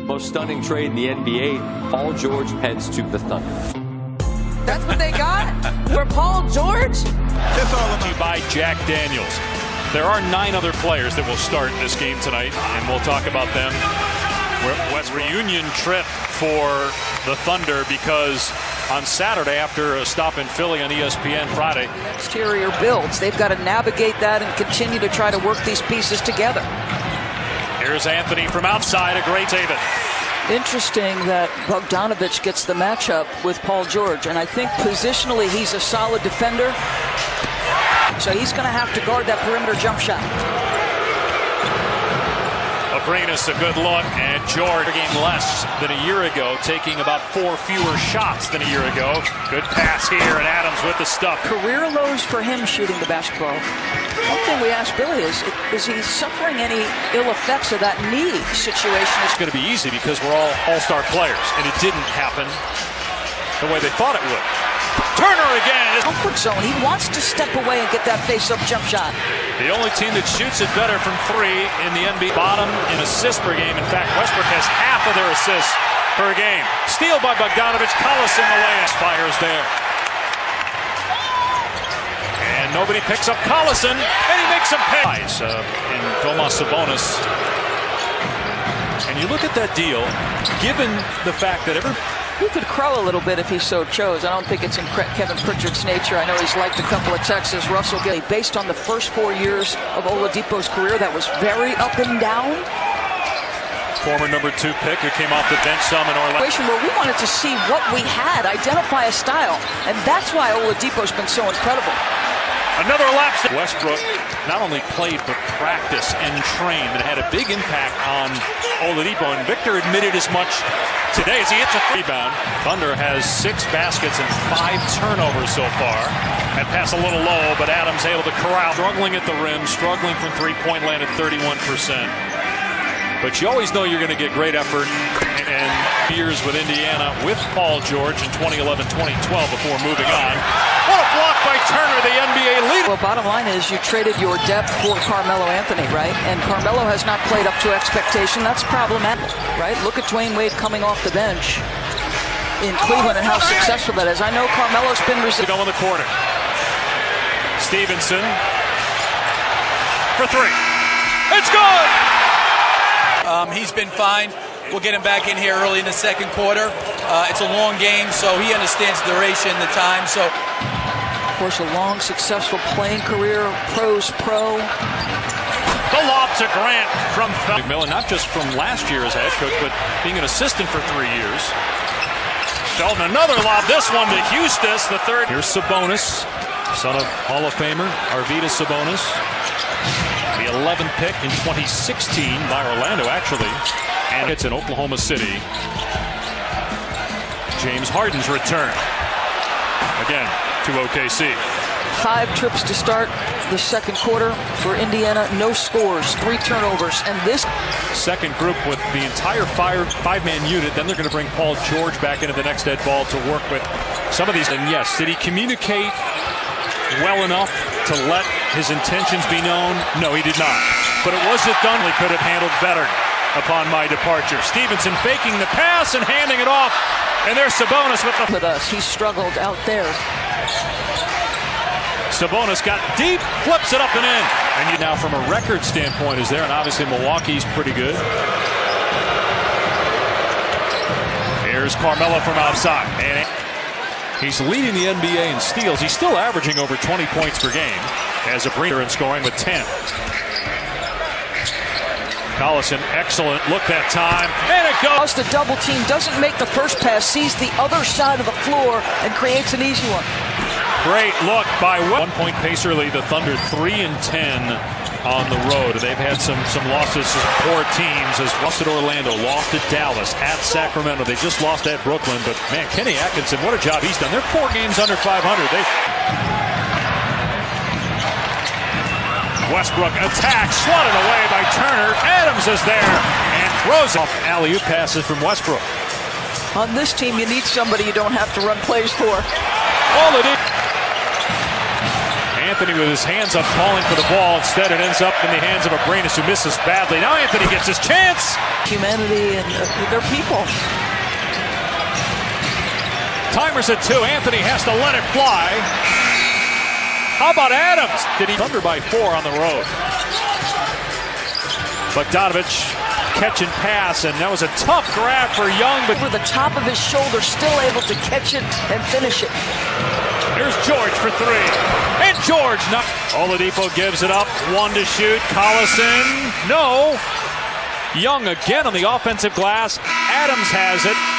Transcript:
Most stunning trade in the NBA, Paul George heads to the Thunder. That's what they got for Paul George? It's all about by Jack Daniels. There are 9 other players that will start this game tonight, and we'll talk about them. West reunion trip for the Thunder because on Saturday, after a stop in Philly on ESPN Friday. Exterior builds. They've got to navigate that and continue to try to work these pieces together. Here's Anthony from outside, a great save it. Interesting that Bogdanovich gets the matchup with Paul George, and I think positionally he's a solid defender. So he's going to have to guard that perimeter jump shot. Abrinas a good look, and George a game less than a year ago, taking about 4 fewer shots than a year ago. Good pass here, and Adams with the stuff. Career lows for him shooting the basketball. One thing we asked Billy is he suffering any ill effects of that knee situation? It's going to be easy because we're all all-star players, and it didn't happen the way they thought it would. Turner again. Comfort zone. He wants to step away and get that face-up jump shot. The only team that shoots it better from 3 in the NBA. Bottom in assists per game. In fact, Westbrook has half of their assists per game. Steal by Bogdanovich. Collison the layup. Fires there. And nobody picks up Collison, and he makes some pay. In Domas Sabonis. And you look at that deal, given the fact that he could crow a little bit if he so chose. I don't think it's in Kevin Pritchard's nature. I know he's liked a couple of Texas. Russell Gay, based on the first 4 years of Oladipo's career, that was very up and down. Former number 2 pick who came off the bench some in Orlando. Where we wanted to see what we had, identify a style, and that's why Oladipo's been so incredible. Another lapse. Westbrook not only played but practiced and trained, and had a big impact on Oladipo. And Victor admitted as much today as he hits a rebound. Thunder has 6 baskets and 5 turnovers so far. That pass a little low, but Adams able to corral. Struggling at the rim, struggling from 3-point land at 31%. But you always know you're going to get great effort. And years with Indiana with Paul George in 2011-2012 before moving on. What a block by Turner, the NBA leader. Well, bottom line is you traded your depth for Carmelo Anthony, right? And Carmelo has not played up to expectation. That's problematic, right? Look at Dwayne Wade coming off the bench in Cleveland and how successful that is. I know Carmelo's been to go in the corner. Stevenson for 3. It's good! He's been fine. We'll get him back in here early in the second quarter. It's a long game, so he understands the duration, the time. So, of course, a long, successful playing career, pro. The lob to Grant from McMillan, not just from last year as head coach, but being an assistant for 3 years. Sheldon, another lob. This one to Eustis, the third. Here's Sabonis, son of Hall of Famer Arvydas Sabonis. The 11th pick in 2016 by Orlando, actually. And it's in Oklahoma City. James Harden's return. Again, to OKC. 5 trips to start the second quarter for Indiana. No scores, 3 turnovers. And this second group with the entire 5-man unit. Then they're going to bring Paul George back into the next dead ball to work with some of these. And yes, did he communicate well enough to let his intentions be known? No, he did not. But it wasn't done. He could have handled better upon my departure. Stevenson faking the pass and handing it off. And there's Sabonis with us. He struggled out there. Sabonis got deep, flips it up and in. And you now from a record standpoint is there, and obviously Milwaukee's pretty good. Here's Carmelo from outside. And he's leading the NBA in steals. He's still averaging over 20 points per game as a breather in scoring with 10. Collison, excellent look that time, and it goes. The double team doesn't make the first pass, sees the other side of the floor, and creates an easy one. Great look by 1-point pace early. The Thunder 3-10 on the road. They've had some losses to poor teams, as lost at Orlando, lost at Dallas, at Sacramento. They just lost at Brooklyn, but man, Kenny Atkinson, what a job he's done. They're 4 games under 500. Westbrook attacks, swatted away by Turner. Adams is there and throws off alley-oop passes from Westbrook. On this team, you need somebody you don't have to run plays for. All it is. Anthony with his hands up calling for the ball. Instead it ends up in the hands of Abranes, who misses badly. Now Anthony gets his chance. Humanity and their people. Timer's at 2. Anthony has to let it fly. How about Adams? Did he Thunder by 4 on the road? Bogdanovich catch and pass, and that was a tough grab for Young, but Over the top of his shoulder, still able to catch it and finish it. here's George for 3. And George knocks. Oladipo gives it up. 1 to shoot. Collison. No. Young again on the offensive glass. Adams has it.